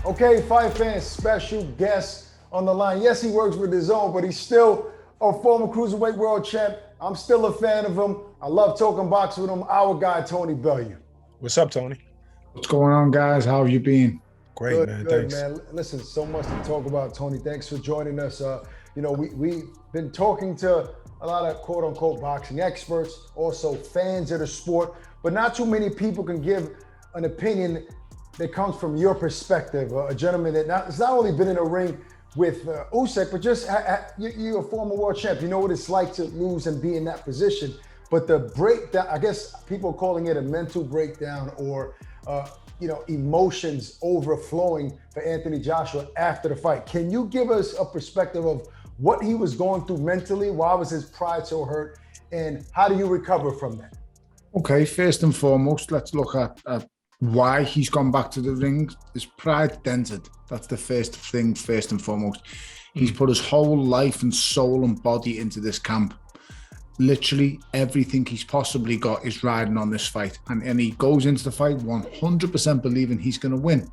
Okay, Fight Fans, special guest on the line. Yes, he works with DAZN, but he's still a former Cruiserweight World Champ. I'm still a fan of him. I love talking boxing with him. Our guy, Tony Bellew. What's up, Tony? What's going on, guys? How have you been? Great, Good, man. good, Thanks. man. Listen, so much to talk about, Tony. Thanks for joining us. We've been talking to a lot of quote-unquote boxing experts, also fans of the sport, but not too many people can give an opinion that comes from your perspective. A gentleman that has not only been in a ring with Usyk, but just you're a former world champ. You know what it's like to lose and be in that position. But the breakdown, I guess people are calling it a mental breakdown or emotions overflowing for Anthony Joshua after the fight. Can you give us a perspective of what he was going through mentally? Why was his pride so hurt? And how do you recover from that? Okay, first and foremost, let's look at why he's gone back to the ring. His pride dented. That's the first thing, first and foremost. He's put his whole life and soul and body into this camp. Literally everything he's possibly got is riding on this fight. And he goes into the fight 100% believing he's going to win.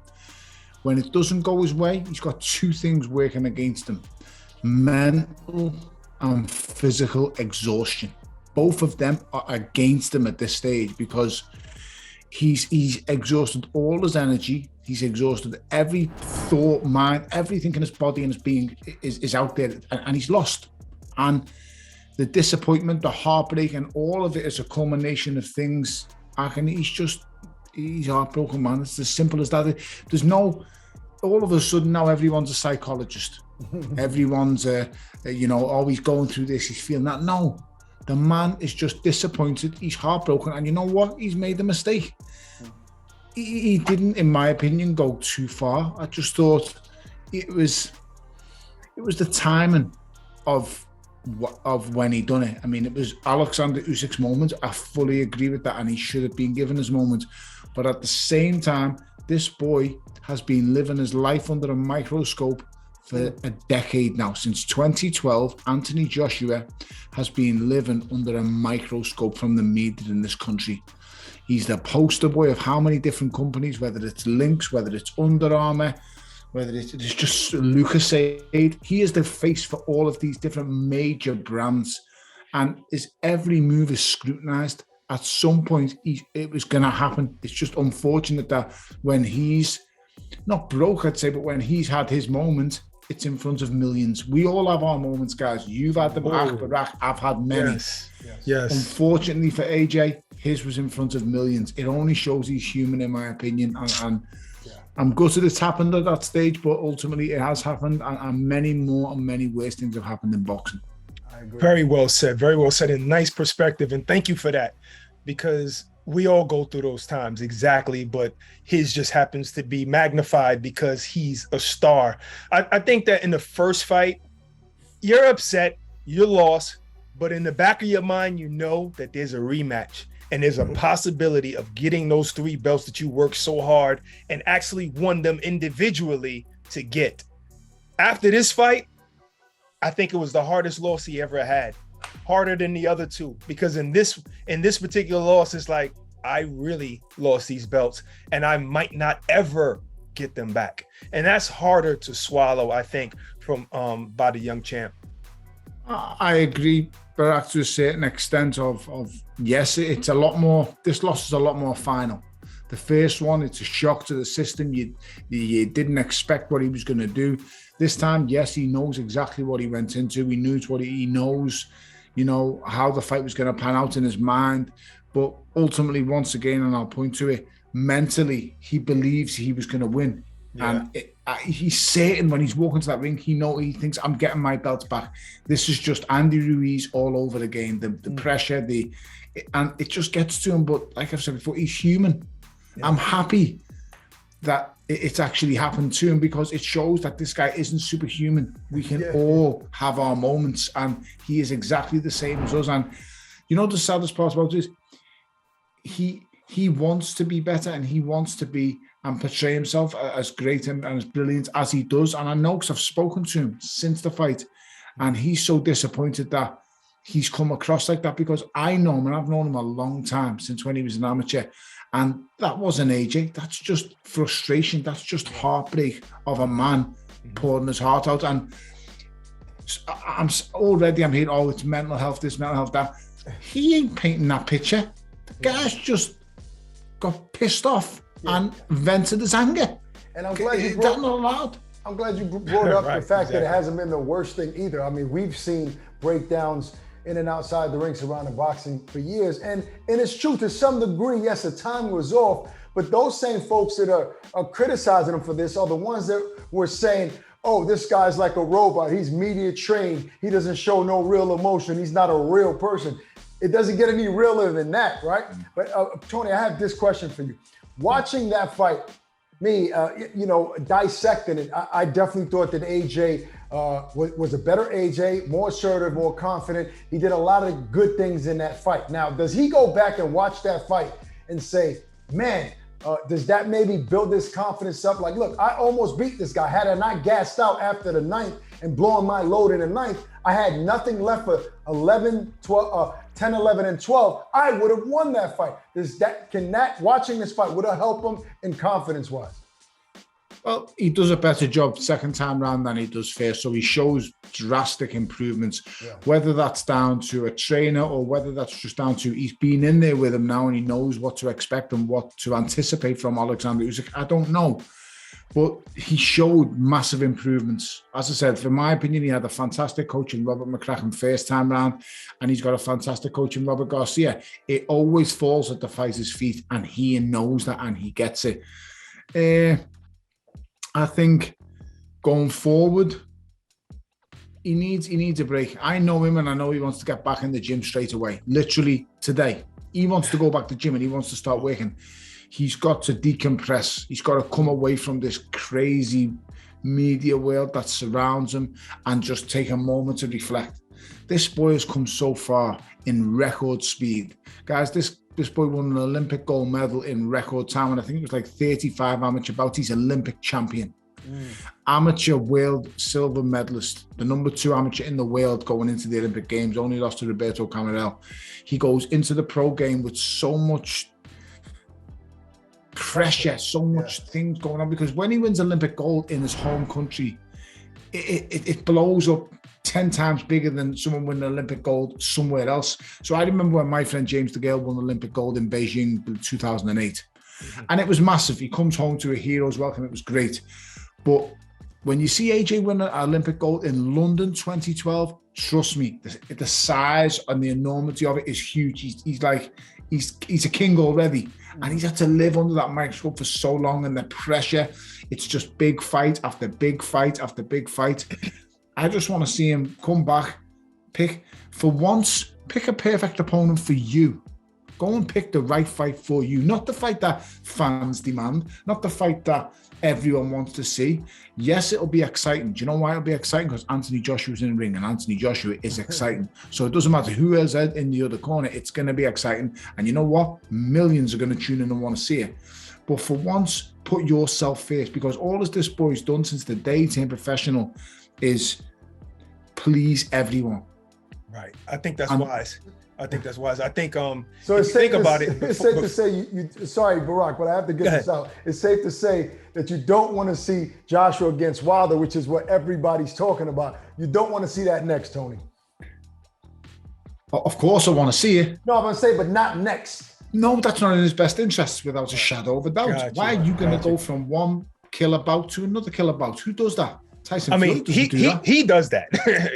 When it doesn't go his way, he's got two things working against him. Mental and physical exhaustion. Both of them are against him at this stage because he's exhausted all his energy. He's exhausted every thought, mind, everything in his body and his being is out there, and he's lost. And the disappointment, the heartbreak, and all of it is a culmination of things. He's heartbroken, man. It's as simple as that. There's no, all of a sudden now everyone's a psychologist. Everyone's, always going through this. He's feeling that. No, the man is just disappointed. He's heartbroken. And you know what? He's made a mistake. He didn't, in my opinion, go too far. I just thought it was the timing of when he done it. I mean, it was Oleksandr Usyk's moment. I fully agree with that, and he should have been given his moment. But at the same time, this boy has been living his life under a microscope for a decade now. Since 2012, Anthony Joshua has been living under a microscope from the media in this country. He's the poster boy of how many different companies, whether it's Lynx, whether it's Under Armour, whether it's just Lucasade. He is the face for all of these different major brands, and his every move is scrutinized. At some point, it was going to happen. It's just unfortunate that when he's not broke, I'd say, but when he's had his moment, it's in front of millions. We all have our moments, guys. You've had the back, I've had many. Yes. Unfortunately for AJ, his was in front of millions. It only shows he's human, in my opinion, and I'm gutted it's happened at that stage, but ultimately it has happened, and many more and many worse things have happened in boxing. I agree. Very well said, and nice perspective, and thank you for that, because we all go through those times, exactly, but his just happens to be magnified because he's a star. I think that in the first fight, you're upset, you're lost, but in the back of your mind, you know that there's a rematch. And there's a possibility of getting those 3 belts that you worked so hard and actually won them individually to get. After this fight, I think it was the hardest loss he ever had. Harder than the other 2. Because in this particular loss, it's like, I really lost these belts and I might not ever get them back. And that's harder to swallow, I think, from by the young champ. I agree, but to a certain extent of yes, it's a lot more. This loss is a lot more final. The first one, it's a shock to the system. You didn't expect what he was going to do. This time, yes, he knows exactly what he went into. He knows what he knows, how the fight was going to pan out in his mind. But ultimately, once again, and I'll point to it, mentally, he believes he was going to win. Yeah. And he's certain when he's walking to that ring, he thinks, I'm getting my belts back. This is just Andy Ruiz all over again. The pressure, and it just gets to him. But like I've said before, he's human. Yeah. I'm happy that it's actually happened to him because it shows that this guy isn't superhuman. We can all have our moments, and he is exactly the same as us. And the saddest part about it is he wants to be better, and he wants to be and portray himself as great and as brilliant as he does. And I know because I've spoken to him since the fight, and he's so disappointed that he's come across like that, because I know him and I've known him a long time, since when he was an amateur. And that wasn't AJ. That's just frustration. That's just heartbreak of a man pouring his heart out. And I'm hearing, oh, it's mental health, this, mental health, that. He ain't painting that picture. The guy's just got pissed off and vented his anger. And I'm glad you brought, not allowed. I'm glad you brought up the fact that it hasn't been the worst thing either. I mean, we've seen breakdowns in and outside the ring surrounding boxing for years. And it's true to some degree, yes, the time was off, but those same folks that are criticizing him for this are the ones that were saying, oh, this guy's like a robot. He's media trained. He doesn't show no real emotion. He's not a real person. It doesn't get any realer than that, right? But Tony, I have this question for you. Watching that fight, dissecting it, I definitely thought that AJ was a better AJ, more assertive, more confident. He did a lot of good things in that fight. Now, does he go back and watch that fight and say, man, does that maybe build this confidence up? Like, look, I almost beat this guy. Had I not gassed out after the ninth and blowing my load in the ninth, I had nothing left for 10, 11, and 12. I would have won that fight. Watching this fight, would have helped him in confidence-wise? Well, he does a better job second time round than he does first, so he shows drastic improvements. Yeah. Whether that's down to a trainer or whether that's just down to he's been in there with him now and he knows what to expect and what to anticipate from Oleksandr Usyk, I don't know. But he showed massive improvements. As I said, for my opinion, he had a fantastic coach in Robert McCracken first time round, and he's got a fantastic coach in Robert Garcia. It always falls at the fighter's feet, and he knows that, and he gets it. I think going forward, he needs a break. I know him, and I know he wants to get back in the gym straight away. Literally today, he wants to go back to the gym and he wants to start working. He's got to decompress. He's got to come away from this crazy media world that surrounds him and just take a moment to reflect. This boy has come so far in record speed. Guys, this boy won an Olympic gold medal in record time, and I think it was like 35 amateur bouts. He's Olympic champion. Amateur world silver medalist, the number 2 amateur in the world going into the Olympic Games, only lost to Roberto Camarel. He goes into the pro game with so much pressure, so much things going on, because when he wins Olympic gold in his home country, it blows up 10 times bigger than someone winning Olympic gold somewhere else. So I remember when my friend James DeGale won Olympic gold in Beijing in 2008. And it was massive. He comes home to a hero's welcome. It was great. But when you see AJ win an Olympic gold in London 2012, trust me, the size and the enormity of it is huge. He's a king already. And he's had to live under that microscope for so long, and the pressure, it's just big fight after big fight after big fight. I just want to see him come back, pick a perfect opponent for you. Go and pick the right fight for you, not the fight that fans demand, not the fight that everyone wants to see. Yes, it'll be exciting. Do you know why it'll be exciting? Because Anthony Joshua's in the ring, and Anthony Joshua is exciting. So it doesn't matter who is in the other corner, it's going to be exciting. And you know what? Millions are going to tune in and want to see it. But for once, put yourself first, because all this boy's done since the day he turned professional is please everyone. Right. I think that's wise. I think so it's safe about it. It's safe to say you sorry, Barack, but I have to get this out. It's safe to say that you don't want to see Joshua against Wilder, which is what everybody's talking about. You don't want to see that next, Tony. Of course I want to see it. No, I'm going to say, but not next. No, that's not in his best interest without a shadow of a doubt. Gotcha. Why are you going to go from one killer bout to another killer bout? Who does that? Tyson Fury he does that.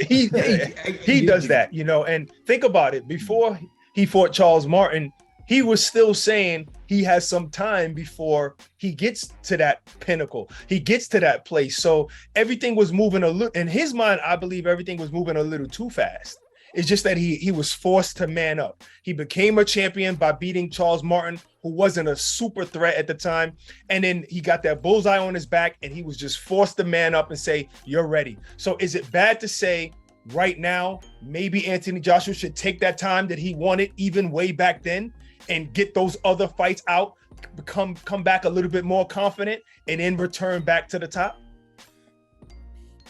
he does that, and think about it. Before he fought Charles Martin, he was still saying he has some time before he gets to that pinnacle. He gets to that place. So everything was moving a little, in his mind, I believe everything was moving a little too fast. It's just that he was forced to man up. He became a champion by beating Charles Martin, who wasn't a super threat at the time. And then he got that bullseye on his back, and he was just forced to man up and say, you're ready. So is it bad to say right now, maybe Anthony Joshua should take that time that he wanted even way back then and get those other fights out, come back a little bit more confident, and then return back to the top?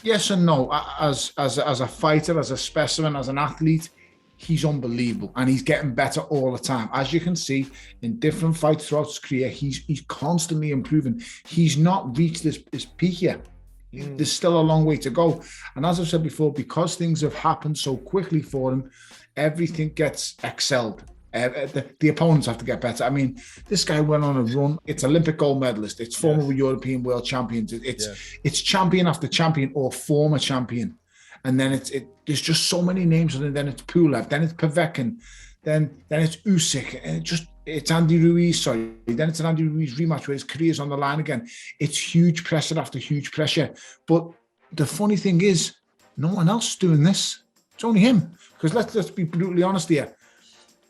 Yes and no. As a fighter, as a specimen, as an athlete, he's unbelievable, and he's getting better all the time. As you can see in different fights throughout his career, he's constantly improving. He's not reached his peak yet. There's still a long way to go. And as I've said before, because things have happened so quickly for him, everything gets excelled. The opponents have to get better. I mean, this guy went on a run. It's Olympic gold medalist. It's former European world champions. It's champion after champion or former champion. And then there's just so many names. And then it's Pulev. Then it's Povetkin. Then it's Usyk. And it's Andy Ruiz. Sorry. Then it's an Andy Ruiz rematch where his career's on the line again. It's huge pressure after huge pressure. But the funny thing is, no one else is doing this. It's only him. Because let's be brutally honest here.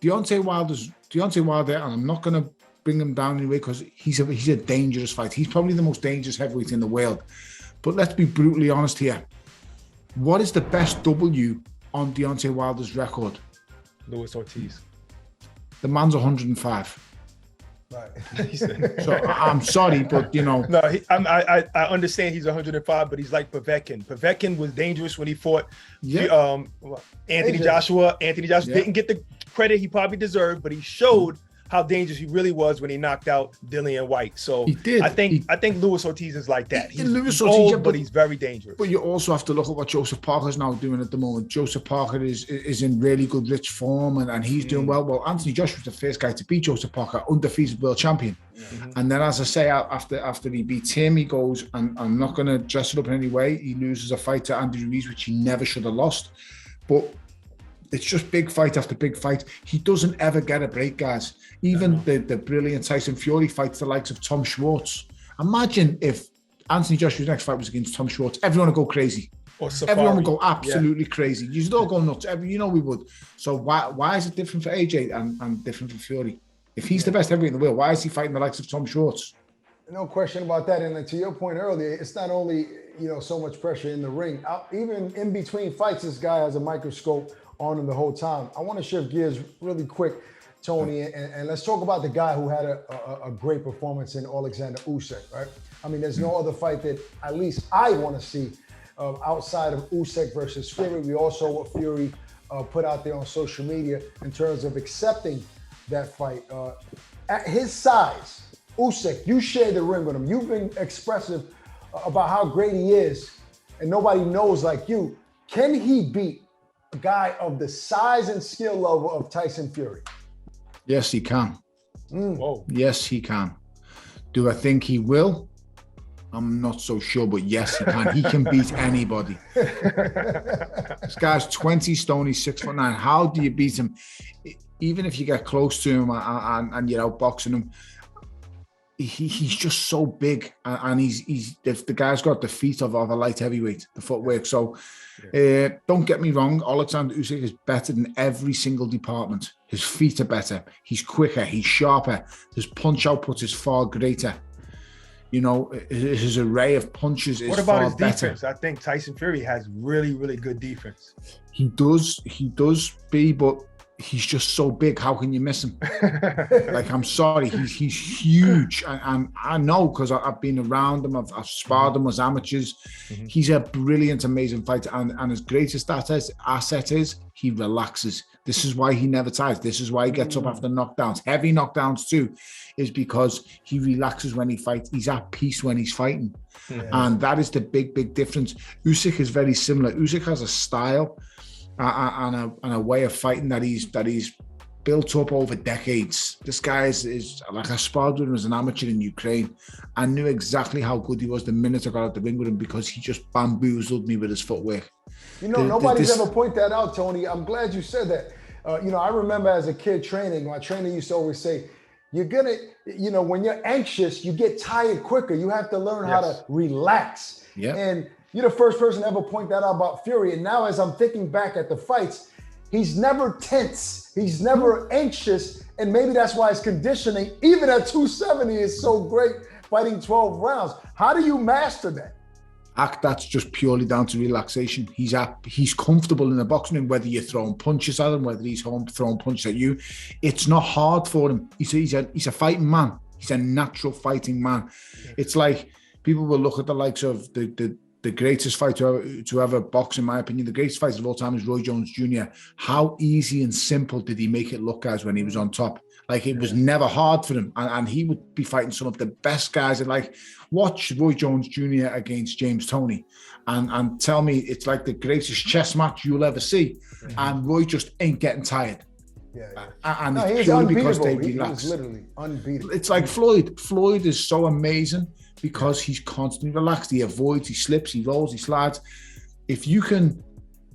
Deontay Wilder, and I'm not going to bring him down anyway because he's a dangerous fighter. He's probably the most dangerous heavyweight in the world. But let's be brutally honest here. What is the best W on Deontay Wilder's record? Luis Ortiz. The man's 105. Right. So I'm sorry, but No, I understand he's 105, but he's like Povetkin. Povetkin was dangerous when he fought Anthony Joshua. Anthony Joshua didn't get the credit he probably deserved, but he showed how dangerous he really was when he knocked out Dillian White. So he did. I think Luis Ortiz is like that. He's Ortiz, old, but he's very dangerous. But you also have to look at what Joseph Parker's now doing at the moment. Joseph Parker is in really good, rich form, and he's doing well. Well, Anthony Joshua was the first guy to beat Joseph Parker, undefeated world champion. And then, as I say, after he beats him, he goes, and I'm not going to dress it up in any way. He loses a fight to Andy Ruiz, which he never should have lost. But it's just big fight after big fight. He doesn't ever get a break, guys. Even the brilliant Tyson Fury fights the likes of Tom Schwartz. Imagine if Anthony Joshua's next fight was against Tom Schwartz. Everyone would go crazy. Or Safari. Everyone would go absolutely crazy. You'd all go nuts. We would. So why is it different for AJ and different for Fury? If he's the best heavyweight in the world, why is he fighting the likes of Tom Schwartz? No question about that. And to your point earlier, it's not only so much pressure in the ring. Even in between fights, this guy has a microscope on him the whole time. I want to shift gears really quick, Tony, and let's talk about the guy who had a great performance in Oleksandr Usyk, right? I mean, there's no other fight that at least I want to see outside of Usyk versus Fury. We also what Fury put out there on social media in terms of accepting that fight. At his size, Usyk, you share the ring with him. You've been expressive about how great he is, and nobody knows like you. Can he beat a guy of the size and skill level of Tyson Fury? Yes, he can. Whoa. Yes, he can. Do I think he will? I'm not so sure, but yes, he can. He can beat anybody. This guy's 20 stone, he's 6'9". How do you beat him? Even if you get close to him and you're outboxing him, he's just so big, and he's the guy's got the feet of a light heavyweight, the footwork. So don't get me wrong, Oleksandr Usyk is better in every single department. His feet are better, he's quicker, he's sharper, his punch output is far greater. His array of punches is far better. What about his defense? I think Tyson Fury has really, really good defense. He does, but he's just so big. How can you miss him? I'm sorry, he's huge, and I know because I've been around him. I've sparred him as amateurs. He's a brilliant, amazing fighter, and his greatest asset is he relaxes. This is why he never tires. This is why he gets up after knockdowns, heavy knockdowns too, is because he relaxes when he fights. He's at peace when he's fighting, and that is the big difference. Usyk is very similar. Usyk has a style and a way of fighting that he's built up over decades. This guy is like, I sparred with him as an amateur in Ukraine. I knew exactly how good he was the minute I got out the ring with him because he just bamboozled me with his footwork. Nobody's ever point that out, Tony. I'm glad you said that. I remember as a kid training, my trainer used to always say, you're gonna, when you're anxious, you get tired quicker. You have to learn how to relax. Yeah. And you're the first person to ever point that out about Fury. And now as I'm thinking back at the fights, he's never tense. He's never anxious. And maybe that's why his conditioning, even at 270, is so great, fighting 12 rounds. How do you master that? That's just purely down to relaxation. He's comfortable in the boxing ring, whether you're throwing punches at him, whether he's throwing punches at you. It's not hard for him. He's a fighting man. He's a natural fighting man. It's like people will look at the likes of the the greatest fighter to ever box, in my opinion, the greatest fighter of all time is Roy Jones Jr. How easy and simple did he make it look, guys, when he was on top? Like, it was never hard for him. And he would be fighting some of the best guys. And like, watch Roy Jones Jr. against James Toney and tell me it's like the greatest chess match you'll ever see. And Roy just ain't getting tired. And no, it's purely because they He relax. was literally unbeatable. It's like Floyd. Floyd is so amazing because he's constantly relaxed. He avoids, he slips, he rolls, he slides. If you can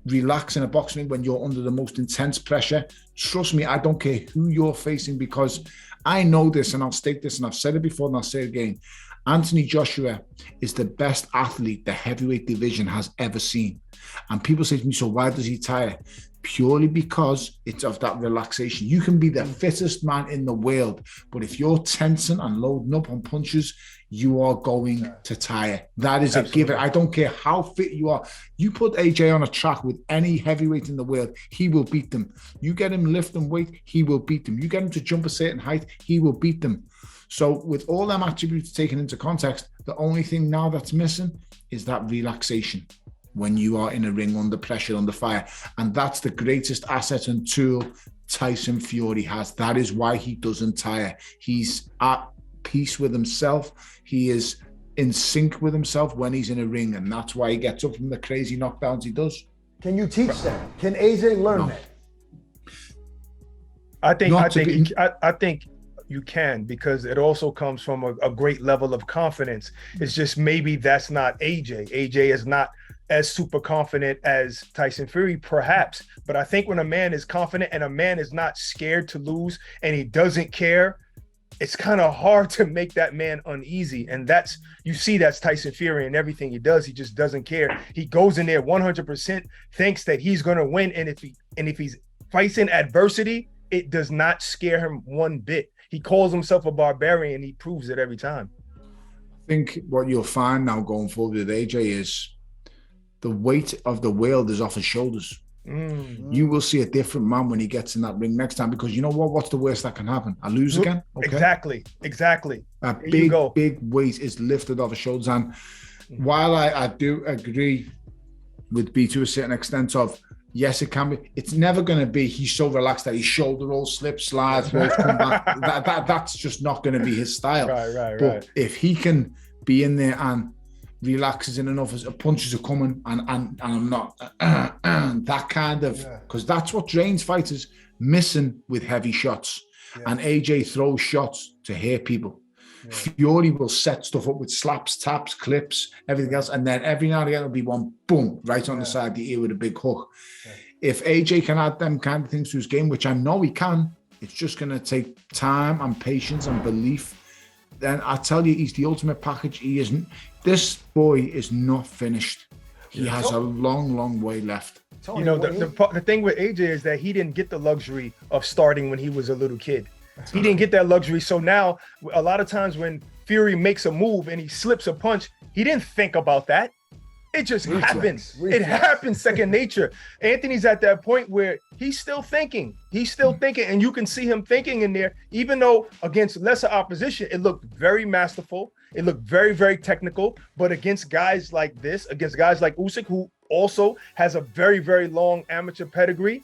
relax in a boxing ring when you're under the most intense pressure, trust me, I don't care who you're facing, because I know this, and I'll state this, and I've said it before and I'll say it again. Anthony Joshua is the best athlete the heavyweight division has ever seen. And people say to me, so why does he tire? Purely because it's of that relaxation. You can be the fittest man in the world, but if you're tensing and loading up on punches, you are going to tire. That is a given. I don't care how fit you are. You put AJ on a track with any heavyweight in the world, he will beat them. You get him lifting weight, he will beat them. You get him to jump a certain height, he will beat them. So with all them attributes taken into context, the only thing now that's missing is that relaxation when you are in a ring under pressure, under fire. And that's the greatest asset and tool Tyson Fury has. That is why he doesn't tire. He's at peace with himself. He is in sync with himself when he's in a ring. And that's why he gets up from the crazy knockdowns he does. Can you teach that? Can AJ learn that? I think you can, because it also comes from a great level of confidence. It's just maybe that's not AJ. AJ is not as super confident as Tyson Fury, perhaps. But I think when a man is confident and a man is not scared to lose and he doesn't care, it's kind of hard to make that man uneasy. And that's Tyson Fury in everything he does. He just doesn't care. He goes in there 100%, thinks that he's going to win. And if he's facing adversity, it does not scare him one bit. He calls himself a barbarian. He proves it every time. I think what you'll find now going forward with AJ is the weight of the world is off his shoulders. You will see a different man when he gets in that ring next time, because you know what? What's the worst that can happen? I lose again? Okay. Exactly. A big weight is lifted off his shoulders. And while I do agree with B to a certain extent of, yes, it can be, it's never going to be he's so relaxed that his shoulder rolls, slips, slides, rolls, come back. That's just not going to be his style. But if he can be in there and relaxes in enough as punches are coming and I'm not that kind of, because that's what drains fighters, missing with heavy shots. And AJ throws shots to hurt people. Fury will set stuff up with slaps, taps, clips, everything else, and then every now and again there'll be one boom right on the side of the ear with a big hook. If AJ can add them kind of things to his game, which I know he can, it's just going to take time and patience and belief. Then I tell you, he's the ultimate package. He isn't. This boy is not finished. He has a long way left. Tony, you know, the thing with AJ is that he didn't get the luxury of starting when he was a little kid. He didn't get that luxury. So now, a lot of times when Fury makes a move and he slips a punch, he didn't think about that. It just happens. It happens, second nature. Anthony's at that point where he's still thinking. And you can see him thinking in there, even though against lesser opposition, it looked very masterful. It looked very, very technical. But against guys like this, against guys like Usyk, who also has a very, very long amateur pedigree,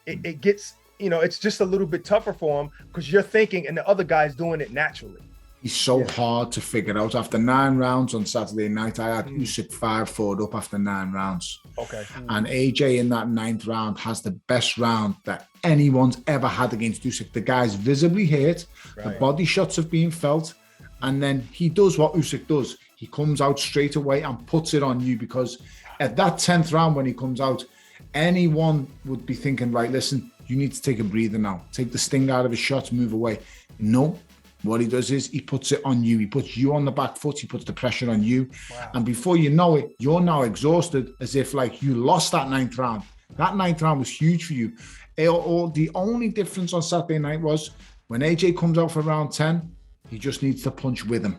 it gets, you know, it's just a little bit tougher for him because you're thinking and the other guy's doing it naturally. He's so hard to figure out. After 9 rounds on Saturday night, I had Usyk 5-4 up after 9 rounds. Okay. And AJ in that 9th round has the best round that anyone's ever had against Usyk. The guy's visibly hurt. The body shots have been felt. And then he does what Usyk does. He comes out straight away and puts it on you, because at that 10th round when he comes out, anyone would be thinking, right, listen, you need to take a breather now. Take the sting out of his shots, move away. No. What he does is he puts it on you. He puts you on the back foot. He puts the pressure on you. Wow. And before you know it, you're now exhausted, as if like you lost that 9th round. That 9th round was huge for you. The only difference on Saturday night was when AJ comes out for round 10, he just needs to punch with him.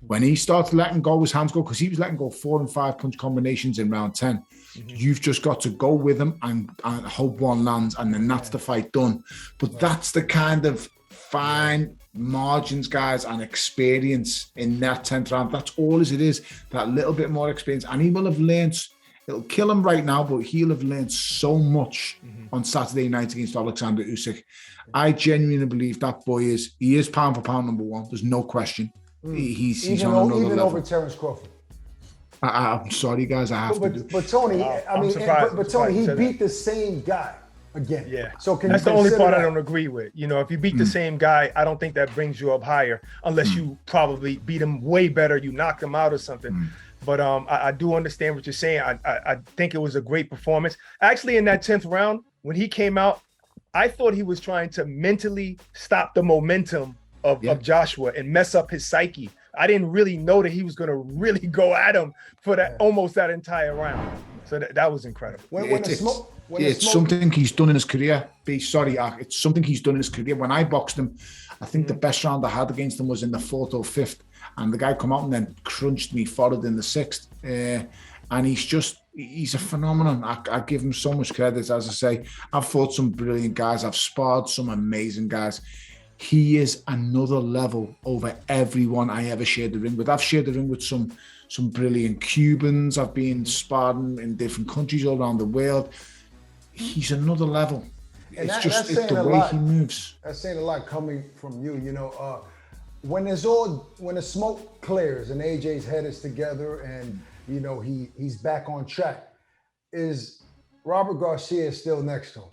When he starts letting go, his hands go, because he was letting go 4 and 5 punch combinations in round 10. You've just got to go with him and hope one lands, and then that's the fight done. But that's the kind of fine margins, guys, and experience in that 10th round. That's all as it is. That little bit more experience. And he will have learned, it'll kill him right now, but he'll have learned so much on Saturday night against Oleksandr Usyk. I genuinely believe that boy he is pound for pound number one. There's no question. He's on another level. Even over Terence Crawford. I'm sorry, guys. I have to do. But Tony, but Tony, he beat the same guy again. Yeah. So that's the only part I don't agree with. You know, if you beat the same guy, I don't think that brings you up higher, unless you probably beat him way better. You knocked him out or something. But I do understand what you're saying. I think it was a great performance. Actually, in that 10th round, when he came out, I thought he was trying to mentally stop the momentum of Joshua and mess up his psyche. I didn't really know that he was going to really go at him for that almost that entire round. So that was incredible. It's something he's done in his career. It's something he's done in his career. When I boxed him, I think the best round I had against him was in the 4th or 5th. And the guy come out and then crunched me forward in the 6th. And he's a phenomenon. I give him so much credit. As I say, I've fought some brilliant guys. I've sparred some amazing guys. He is another level over everyone I ever shared the ring with. I've shared the ring with some brilliant Cubans. I've been sparring in different countries all around the world. He's another level. And it's the way he moves. That's saying a lot coming from you. You know, when the smoke clears and AJ's head is together and you know he's back on track, is Robert Garcia still next to him?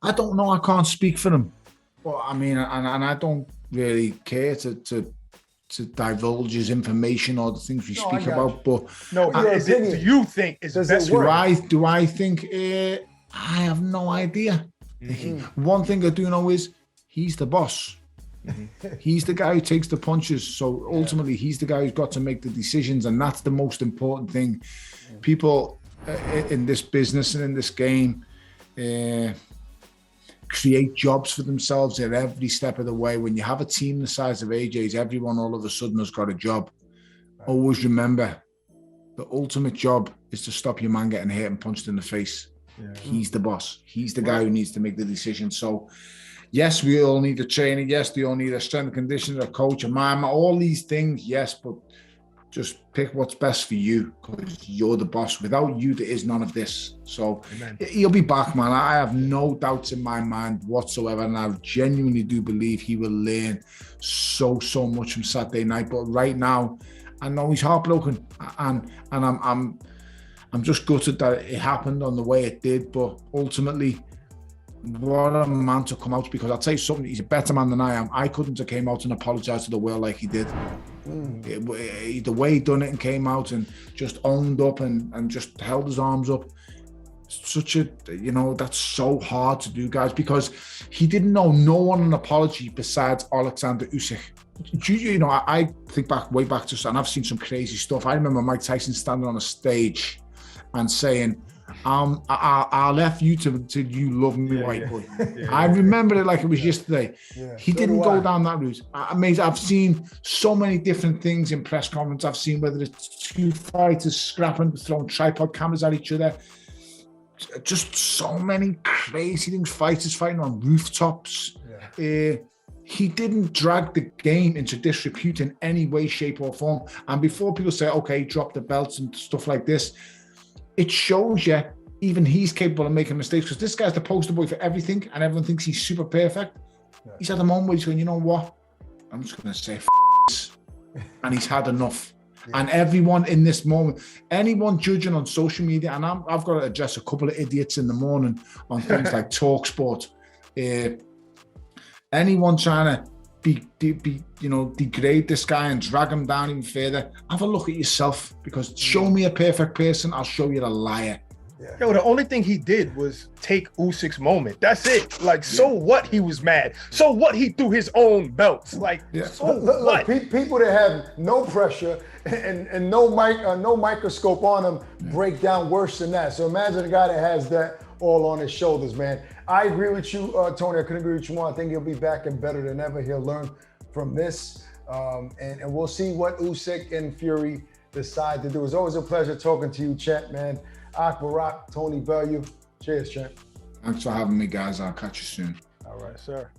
I don't know. I can't speak for him. Well, I mean, and I don't really care to divulge his information or the things we speak about. But do you think it's best? Do I think? I have no idea. One thing I do know is he's the boss. He's the guy who takes the punches. So ultimately, he's the guy who's got to make the decisions, and that's the most important thing. People in this business and in this game create jobs for themselves at every step of the way. When you have a team the size of AJ's, everyone all of a sudden has got a job. Always remember, the ultimate job is to stop your man getting hit and punched in the face. He's the boss. He's the guy who needs to make the decision. So yes, we all need a trainer. Yes, we all need a strength and conditioner, a coach, a mama, all these things. Yes, but just pick what's best for you because you're the boss. Without you, there is none of this. So he'll be back, man. I have no doubts in my mind whatsoever. And I genuinely do believe he will learn so much from Saturday night. But right now, I know he's heartbroken. And I'm just gutted that it happened on the way it did. But ultimately, what a man to come out, because I'll tell you something, he's a better man than I am. I couldn't have came out and apologized to the world like he did. The way he done it and came out and just owned up and just held his arms up, that's so hard to do, guys, because he didn't know no one an apology besides Oleksandr Usyk. You know, I think way back to, and I've seen some crazy stuff. I remember Mike Tyson standing on a stage and saying, I left you till you love me, white boy. I remember it like it was yesterday. He didn't go down that route. I've seen so many different things in press conference. I've seen whether it's two fighters scrapping, throwing tripod cameras at each other. Just so many crazy things. Fighters fighting on rooftops. He didn't drag the game into disrepute in any way, shape, or form. And before people say, okay, drop the belts and stuff like this, it shows you even he's capable of making mistakes, because this guy's the poster boy for everything and everyone thinks he's super perfect. He's had a moment where he's going, you know what? I'm just going to say this. And he's had enough. And everyone in this moment, anyone judging on social media, and I've got to address a couple of idiots in the morning on things like TalkSport. Anyone trying to degrade this guy and drag him down even further, have a look at yourself, because show me a perfect person, I'll show you the liar. Yo, the only thing he did was take Usyk's moment. That's it. Like, so what? He was mad. So what? He threw his own belts. Like, so what? People that have no pressure and no microscope on them break down worse than that. So imagine a guy that has that all on his shoulders, man. I agree with you, Tony. I couldn't agree with you more. I think he'll be back and better than ever. He'll learn from this, and we'll see what Usyk and Fury decide to do. It's always a pleasure talking to you, champ, man. Akbarak, Tony Bellew. Cheers, champ. Thanks for having me, guys. I'll catch you soon. All right, sir.